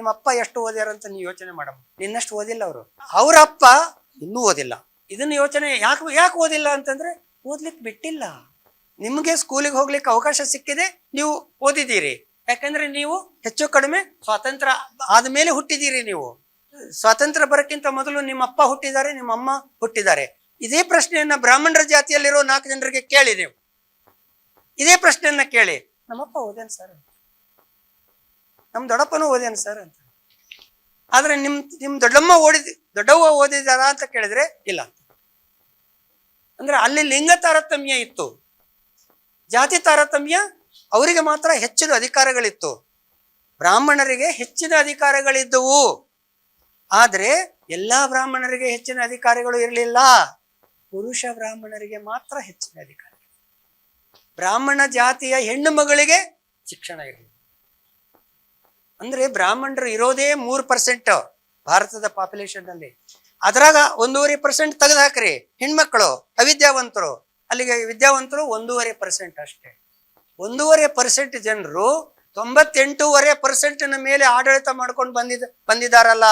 ನಿಮ್ಮ ಅಪ್ಪ ಎಷ್ಟು ಓದ್ಯಾರಂತ ನೀವು ಯೋಚನೆ ಮಾಡಮ್ಮ. ನಿನ್ನಷ್ಟು ಓದಿಲ್ಲ ಅವರು, ಅವ್ರ ಅಪ್ಪ ಇನ್ನೂ ಓದಿಲ್ಲ. ಇದನ್ನ ಯೋಚನೆ ಯಾಕೆ ಓದಿಲ್ಲ ಅಂತಂದ್ರೆ ಓದ್ಲಿಕ್ಕೆ ಬಿಟ್ಟಿಲ್ಲ. ನಿಮ್ಗೆ ಸ್ಕೂಲಿಗೆ ಹೋಗ್ಲಿಕ್ಕೆ ಅವಕಾಶ ಸಿಕ್ಕಿದೆ, ನೀವು ಓದಿದ್ದೀರಿ. ಯಾಕಂದ್ರೆ ನೀವು ಹೆಚ್ಚು ಕಡಿಮೆ ಸ್ವಾತಂತ್ರ್ಯ ಆದ್ಮೇಲೆ ಹುಟ್ಟಿದ್ದೀರಿ. ನೀವು ಸ್ವಾತಂತ್ರ್ಯ ಬರಕ್ಕಿಂತ ಮೊದಲು ನಿಮ್ಮ ಅಪ್ಪ ಹುಟ್ಟಿದ್ದಾರೆ, ನಿಮ್ಮ ಅಮ್ಮ ಹುಟ್ಟಿದ್ದಾರೆ. ಇದೇ ಪ್ರಶ್ನೆಯನ್ನ ಬ್ರಾಹ್ಮಣರ ಜಾತಿಯಲ್ಲಿರೋ 4 ಜನರಿಗೆ ಕೇಳಿ. ನೀವು ಇದೇ ಪ್ರಶ್ನೆಯನ್ನ ಕೇಳಿ, ನಮ್ಮಪ್ಪ ಓದೇನ್ ಸರ್, ನಮ್ ದೊಡ್ಡಪ್ಪನೂ ಓದೇನ್ ಸರ್ ಅಂತ. ಆದ್ರೆ ನಿಮ್ ದೊಡ್ಡವ್ವ ಓದಿದಾರ ಅಂತ ಕೇಳಿದ್ರೆ ಇಲ್ಲ. ಅಂದ್ರೆ ಅಲ್ಲಿ ಲಿಂಗ ತಾರತಮ್ಯ ಇತ್ತು, ಜಾತಿ ತಾರತಮ್ಯ. ಅವರಿಗೆ ಮಾತ್ರ ಹೆಚ್ಚಿನ ಅಧಿಕಾರಗಳಿತ್ತು, ಬ್ರಾಹ್ಮಣರಿಗೆ ಹೆಚ್ಚಿನ ಅಧಿಕಾರಗಳಿದ್ದವು. ಆದ್ರೆ ಎಲ್ಲಾ ಬ್ರಾಹ್ಮಣರಿಗೆ ಹೆಚ್ಚಿನ ಅಧಿಕಾರಗಳು ಇರಲಿಲ್ಲ. ಪುರುಷ ಬ್ರಾಹ್ಮಣರಿಗೆ ಮಾತ್ರ ಹೆಚ್ಚಿನ ಅಧಿಕಾರ. ಬ್ರಾಹ್ಮಣ ಜಾತಿಯ ಹೆಣ್ಣು ಮಗಳಿಗೆ ಶಿಕ್ಷಣ ಇರಲಿಲ್ಲ. ಅಂದ್ರೆ ಬ್ರಾಹ್ಮಣರು ಇರೋದೇ 3% ಭಾರತದ ಪಾಪ್ಯುಲೇಷನ್ ಅಲ್ಲಿ. ಅದ್ರಾಗ 1.5% ತೆಗೆದು ಹಾಕ್ರಿ ಹೆಣ್ಮಕ್ಳು ಅವಿದ್ಯಾವಂತರು. ಅಲ್ಲಿಗೆ ವಿದ್ಯಾವಂತರು 1.5% ಅಷ್ಟೇ. 1.5% ಜನರು 98.5% ಮೇಲೆ ಆಡಳಿತ ಮಾಡ್ಕೊಂಡು ಬಂದಿದಾರಲ್ಲ.